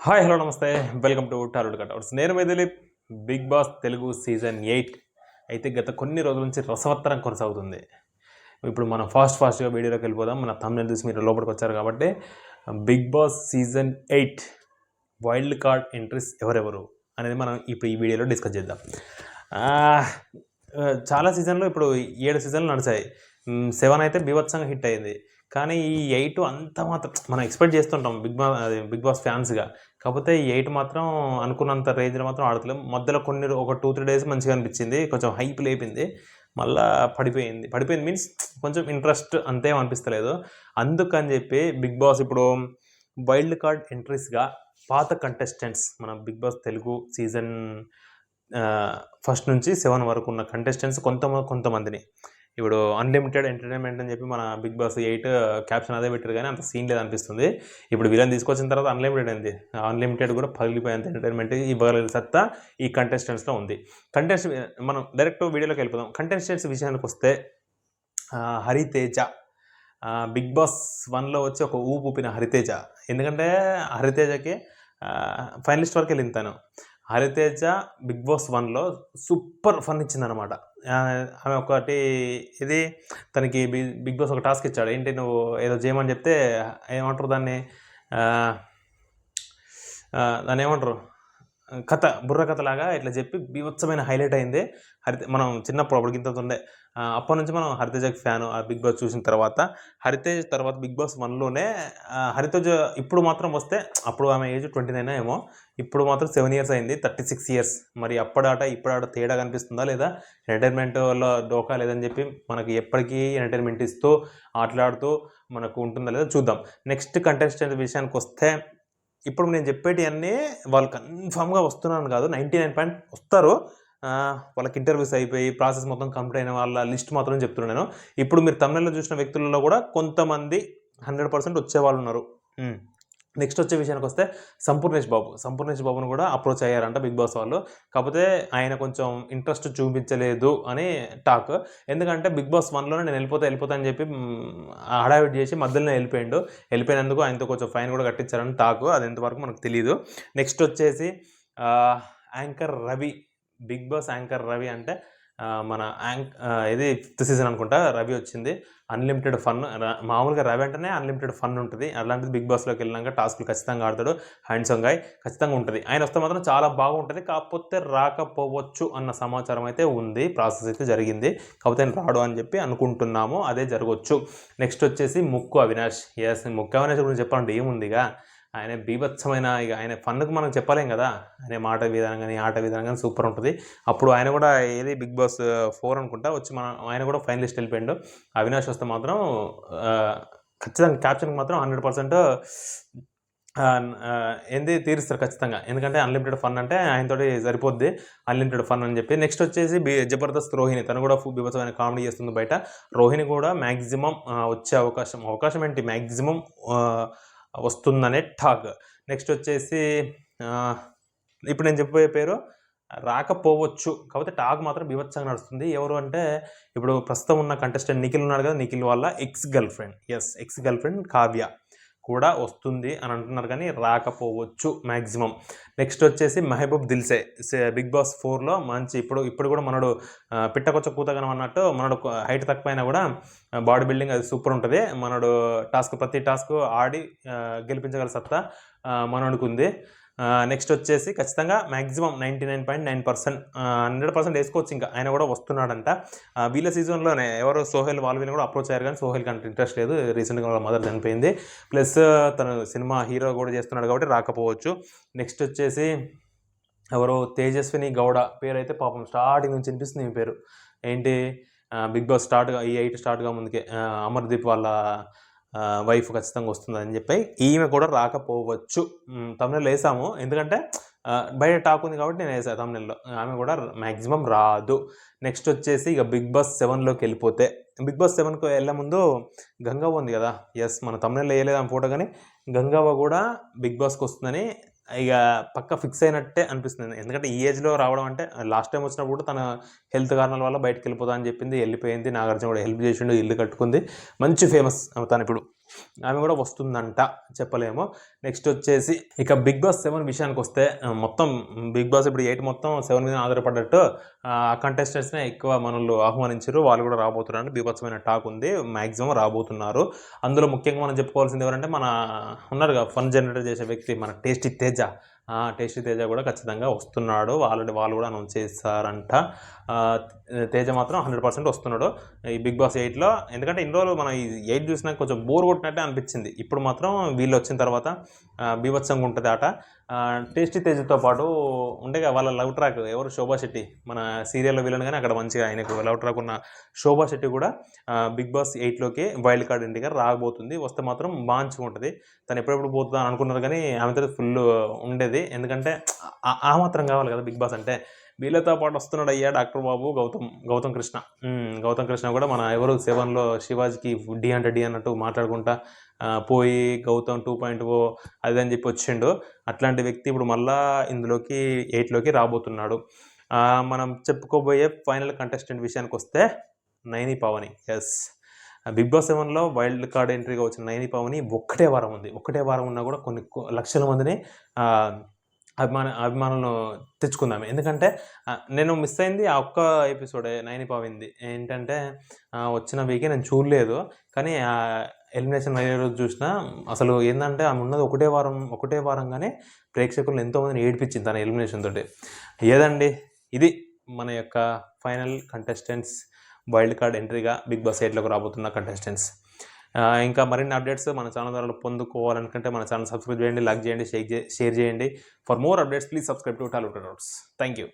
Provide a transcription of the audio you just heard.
Hi hello నమస్తే welcome to Tollywood cutouts. నేను మీ Dileep. Bigg Boss Telugu season 8 అయితే గత కొన్ని రోజుల నుంచి రసవత్తరం కొనసాగుతుంది. ఇప్పుడు మనం ఫాస్ట్గా వీడియోలోకి వెళ్ళిపోదాం. మన థంబ్నెయిల్ చూసి మీరు లోపలికి వచ్చారు కాబట్టి Bigg Boss season 8 wild card entries ఎవరెవరు అనేది మనం ఇప్పుడు ఈ వీడియోలో డిస్కస్ చేద్దాం. చాలా సీజన్లు ఇప్పుడు 7 సీజన్లు నడిచాయి. 7 అయితే బీభత్సంగా హిట్ అయింది. కానీ ఈ 8 అంత మాత్రం మనం ఎక్స్పెక్ట్ చేస్తుంటాం బిగ్ బాస్ ఫ్యాన్స్గా. కాకపోతే ఈ 8 మాత్రం అనుకున్నంత రేంజ్లో మాత్రం ఆడతలేం. మధ్యలో ఒక 2-3 డేస్ మంచిగా అనిపించింది, కొంచెం హైప్ లేపింది, మళ్ళీ పడిపోయింది మీన్స్ కొంచెం ఇంట్రెస్ట్ అంతేం అనిపిస్తలేదు. అందుకని చెప్పి బిగ్ బాస్ ఇప్పుడు వైల్డ్ కార్డ్ ఎంట్రీస్గా పాత కంటెస్టెంట్స్ మన బిగ్ బాస్ తెలుగు సీజన్ 1 నుంచి 7 వరకు ఉన్న కంటెస్టెంట్స్ కొంతమందిని ఇప్పుడు అన్లిమిటెడ్ ఎంటర్టైన్మెంట్ అని చెప్పి మన బిగ్ బాస్ 8 క్యాప్షన్ అదే పెట్టారు, కానీ అంత సీన్ లేదు అనిపిస్తుంది. ఇప్పుడు వీళ్ళని తీసుకొచ్చిన తర్వాత అన్లిమిటెడ్ కూడా పగిలిపోయేంత ఎంటర్టైన్మెంట్ ఇవ్వగలిగిన సత్తా ఈ కంటెస్టెంట్స్లో ఉంది. మనం డైరెక్ట్ వీడియోలోకి వెళ్ళిపోదాం. కంటెస్టెంట్స్ విషయానికి వస్తే హరితేజ బిగ్ బాస్ 1లో వచ్చి ఒక ఊపిన హరితేజ. ఎందుకంటే హరితేజకి ఫైనలిస్ట్ వరకు వెళ్ళింది తను. హరితేజ బిగ్ బాస్ 1లో సూపర్ ఫన్ ఇచ్చిందనమాట. ఆమె ఒకటి ఇది తనకి బిగ్ బాస్ ఒక టాస్క్ ఇచ్చాడు. ఏంటి, నువ్వు ఏదో చేయమని చెప్తే ఏమంటారు దాన్ని ఏమంటారు, బుర్ర కథలాగా ఇట్లా చెప్పి బీభత్సమైన హైలైట్ అయింది. మనం చిన్నప్పుడు అప్పుడు గింత ఉండే, అప్పటి నుంచి మనం హరితేజకి ఫ్యాను. ఆ బిగ్ బాస్ చూసిన తర్వాత హరితేజ్ తర్వాత బిగ్ బాస్ 1లోనే హరితేజ్ ఇప్పుడు మాత్రం వస్తే, అప్పుడు ఆమె ఏజ్ 29 ఏమో, ఇప్పుడు మాత్రం 7 ఇయర్స్ అయింది, 36 ఇయర్స్. మరి అప్పుడాట ఇప్పుడాట తేడా కనిపిస్తుందా లేదా, ఎంటర్టైన్మెంట్లో డోకా లేదని చెప్పి మనకి ఎప్పటికీ ఎంటర్టైన్మెంట్ ఇస్తూ ఆటలాడుతూ మనకు ఉంటుందా లేదా చూద్దాం. నెక్స్ట్ కంటెస్టెంట్ విషయానికి వస్తే, ఇప్పుడు నేను చెప్పేటివన్నీ వాళ్ళు కన్ఫామ్గా వస్తున్నాను కాదు, 99% వస్తారు. వాళ్ళకి ఇంటర్వ్యూస్ అయిపోయి ప్రాసెస్ మొత్తం కంప్లీట్ అయిన వాళ్ళ లిస్ట్ మాత్రం చెప్తున్నాను. ఇప్పుడు మీరు తమిళలో చూసిన వ్యక్తులలో కూడా కొంతమంది 100% వచ్చేవాళ్ళు ఉన్నారు. నెక్స్ట్ వచ్చే విషయానికి వస్తే సంపూర్ణేష్ బాబును కూడా అప్రోచ్ అయ్యారంట బిగ్ బాస్ వాళ్ళు. కాకపోతే ఆయన కొంచెం ఇంట్రెస్ట్ చూపించలేదు అని టాక్. ఎందుకంటే బిగ్ బాస్ 1లోనే నేను వెళ్ళిపోతా అని చెప్పి హడావిడి చేసి మధ్యలోనే వెళ్ళిపోయినందుకు ఆయనతో కొంచెం ఫైన్ కూడా కట్టించారని టాక్. అది ఎంతవరకు మనకు తెలియదు. నెక్స్ట్ వచ్చేసి anchor Ravi, Bigg Boss anchor Ravi అంటే మన ఇది 5th సీజన్ అనుకుంటా రవి వచ్చింది. అన్లిమిటెడ్ ఫన్, మామూలుగా రవి అంటేనే అన్లిమిటెడ్ ఫన్ ఉంటుంది. అలాంటిది బిగ్ బాస్లోకి వెళ్ళినాక టాస్క్లు ఖచ్చితంగా ఆడతాడు, హ్యాండ్సమ్ గాయ్ ఖచ్చితంగా ఉంటుంది. ఆయన వస్తే మాత్రం చాలా బాగుంటుంది. కాకపోతే రాకపోవచ్చు అన్న సమాచారం అయితే ఉంది, ప్రాసెస్ అయితే జరిగింది. కాకపోతే ఆయన రాడు అని చెప్పి అనుకుంటున్నాము, అదే జరగవచ్చు. నెక్స్ట్ వచ్చేసి ముక్కు అవినాష్. ముక్కు అవినాష్ గురించి చెప్పాలంటే ఏముందిగా, ఆయన బీభత్సమైన, ఇక ఆయన ఫన్నుకు మనం చెప్పలేం కదా, ఆయన మాట విధానం కానీ ఆట విధానం కానీ సూపర్ ఉంటుంది. అప్పుడు ఆయన కూడా ఏది బిగ్ బాస్ 4 అనుకుంటా వచ్చి ఆయన కూడా ఫైనలిస్ట్ వెళ్ళిపోయాడు. అవినాష్ వస్తే మాత్రం ఖచ్చితంగా క్యాప్షన్కి మాత్రం 100% తీరుస్తారు ఖచ్చితంగా. ఎందుకంటే అన్లిమిటెడ్ ఫన్ అంటే ఆయనతోటి సరిపోద్ది, అన్లిమిటెడ్ ఫన్ అని చెప్పి. నెక్స్ట్ వచ్చేసి జబర్దస్త్ రోహిణి, తను కూడా బీభత్సమైన కామెడీ చేస్తుంది బయట. రోహిణి కూడా మ్యాక్సిమం వచ్చే అవకాశం ఏంటి, మ్యాక్సిమం వస్తుందనే టాక్. నెక్స్ట్ వచ్చేసి ఇప్పుడు నేను చెప్పే పేరు రాకపోవచ్చు, కాకపోతే టాక్ మాత్రం బీభత్సంగా నడుస్తుంది. ఎవరు అంటే, ఇప్పుడు ప్రస్తుతం ఉన్న కంటెస్టెంట్ నిఖిల్ ఉన్నాడు కదా, నిఖిల్ వాళ్ళ ఎక్స్ గర్ల్ ఫ్రెండ్ కావ్య కూడా వస్తుంది అని అంటున్నారు, కానీ రాకపోవచ్చు మ్యాక్సిమం. నెక్స్ట్ వచ్చేసి మెహబూబ్ దిల్సే, బిగ్ బాస్ 4లో మంచి ఇప్పుడు కూడా మనడు పిట్టకొచ్చ కూతగనం అన్నట్టు, మనడు హైట్ తక్కువైనా కూడా బాడీ బిల్డింగ్ అది సూపర్ ఉంటుంది. మనడు ప్రతి టాస్క్ ఆడి గెలిపించగల సత్తా మనోడికి ఉంది. నెక్స్ట్ వచ్చేసి ఖచ్చితంగా మ్యాక్సిమం 99.9% 100% వేసుకోవచ్చు. ఇంకా ఆయన కూడా వస్తున్నాడంట. వీళ్ళ సీజన్లోనే ఎవరో సోహెల్ వాళ్ళని కూడా అప్రోచ్ అయ్యారు, కానీ సోహెల్కి అంత ఇంట్రెస్ట్ లేదు. రీసెంట్గా వాళ్ళ మదర్ చనిపోయింది, ప్లస్ తను సినిమా హీరో కూడా చేస్తున్నాడు కాబట్టి రాకపోవచ్చు. నెక్స్ట్ వచ్చేసి ఎవరో తేజస్విని గౌడ పేరు అయితే పాపం స్టార్టింగ్ నుంచి వినిపిస్తుంది. ఈ పేరు ఏంటి, బిగ్ బాస్ ఈ 8 స్టార్ట్గా ముందుకే అమర్దీప్ వాళ్ళ వైఫ్ ఖచ్చితంగా వస్తుందని చెప్పి ఈమె కూడా రాకపోవచ్చు. తమిళలో వేసాము, ఎందుకంటే బయట టాక్ ఉంది కాబట్టి నేను వేసాను తమిళలో. ఆమె కూడా మ్యాక్సిమం రాదు. నెక్స్ట్ వచ్చేసి ఇక బిగ్ బాస్ 7లోకి వెళ్ళిపోతే, బిగ్ బాస్ 7కు వెళ్ళే ముందు గంగవ్వ ఉంది కదా, మన తమిళలో వేయలేదు ఆమె ఫోటో, కానీ గంగవ్వ కూడా బిగ్ బాస్కి వస్తుందని ఇక పక్క ఫిక్స్ అయినట్టే అనిపిస్తుంది. ఎందుకంటే ఈ ఏజ్లో రావడం అంటే, లాస్ట్ టైం వచ్చినప్పుడు తన హెల్త్ కారణాల వల్ల బయటకు వెళ్ళిపోతా అని చెప్పింది, వెళ్ళిపోయింది. నాగార్జున కూడా హెల్ప్ చేసిండు, ఇల్లు కట్టుకుంది, మంచి ఫేమస్ తను ఇప్పుడు. ఆమె కూడా వస్తుందంట, చెప్పలేము. నెక్స్ట్ వచ్చేసి ఇక బిగ్ బాస్ 7 విషయానికి వస్తే మొత్తం బిగ్ బాస్ ఇప్పుడు 8 మొత్తం 7 మీద ఆధారపడ్డట్టు ఆ కంటెస్టెంట్స్నే ఎక్కువ మనల్ని ఆహ్వానించారు. వాళ్ళు కూడా రాబోతున్నారు. బీభత్సమైన టాక్ ఉంది. మ్యాక్సిమం రాబోతున్నారు. అందులో ముఖ్యంగా మనం చెప్పుకోవాల్సింది ఎవరంటే మన ఉన్నారుగా ఫన్ జనరేటర్ చేసే వ్యక్తి మన టేస్టీ తేజ. టేస్టీ తేజ కూడా ఖచ్చితంగా వస్తున్నాడు. ఆల్రెడీ వాళ్ళు కూడా అనౌన్స్ చేస్తారంట. తేజ మాత్రం 100% వస్తున్నాడు ఈ బిగ్ బాస్ 8లో. ఎందుకంటే ఇన్ని రోజులు మనం ఈ 8 చూసినాక కొంచెం బోర్ కొట్టినట్టే అనిపించింది. ఇప్పుడు మాత్రం వీళ్ళు వచ్చిన తర్వాత బీభత్సంగా ఉంటుంది ఆట. టేస్టీ తేజతో పాటు ఉండేగా వాళ్ళ లవ్ ట్రాక్ ఎవరు శోభా శెట్టి మన సీరియల్లో విలన్ కానీ అక్కడ మంచిగా ఆయనకు లవ్ ట్రాక్ ఉన్న శోభా శెట్టి కూడా బిగ్ బాస్ 8లోకి వైల్డ్ కార్డ్ ఎంట్రీగా రాబోతుంది. వస్తే మాత్రం మంచిగా ఉంటుంది. తను ఎప్పుడెప్పుడు పోతుందా అని అనుకున్నారు కానీ ఆమెతో ఫుల్ ఉండేది. ఎందుకంటే ఆ మాత్రం కావాలి కదా బిగ్ బాస్ అంటే. వీళ్ళతో పాటు వస్తున్నాడు అయ్యా డాక్టర్ బాబు గౌతమ్ కృష్ణ. గౌతమ్ కృష్ణ కూడా మన ఎవరు 7లో శివాజీకి డి అంటే డి అన్నట్టు మాట్లాడుకుంటా పోయి గౌతమ్ 2.0 అది అని చెప్పి వచ్చిండు. అట్లాంటి వ్యక్తి ఇప్పుడు మళ్ళా ఇందులోకి 8లోకి రాబోతున్నాడు. మనం చెప్పుకోబోయే ఫైనల్ కంటెస్టెంట్ విషయానికి వస్తే Naini Pavani. Yes, Bigg Boss 7లో వైల్డ్ కార్డ్ ఎంట్రీగా వచ్చిన నైని పావని ఒక్కటే వారం ఉంది. ఒక్కటే వారం ఉన్నా కూడా కొన్ని లక్షల మందిని అభిమానులను తెచ్చుకుందాము. ఎందుకంటే నేను మిస్ అయింది ఆ ఒక్క ఎపిసోడే నైని పావింది. ఏంటంటే వచ్చిన వీకే నేను చూడలేదు. కానీ ఎలిమినేషన్ అయ్యే రోజు చూసిన అసలు ఏంటంటే ఆమె ఉన్నది ఒకటే వారంగానే ప్రేక్షకులను ఎంతోమందిని ఏడిపించింది తన ఎలిమినేషన్ తోటి. ఏదండి ఇది మన యొక్క ఫైనల్ కంటెస్టెంట్స్ వైల్డ్ కార్డ్ ఎంట్రీగా బిగ్ బాస్ 8లోకి రాబోతున్న కంటెస్టెంట్స్. ఇంకా మరిన్ని అప్డేట్స్ మన ఛానల్ ద్వారా పొందుకోవాలనుకుంటే మన ఛానల్ సబ్స్క్రైబ్ చేయండి, లైక్ చేయండి, షేర్ చేయండి. For more updates please subscribe to Tollywood talks. Thank you.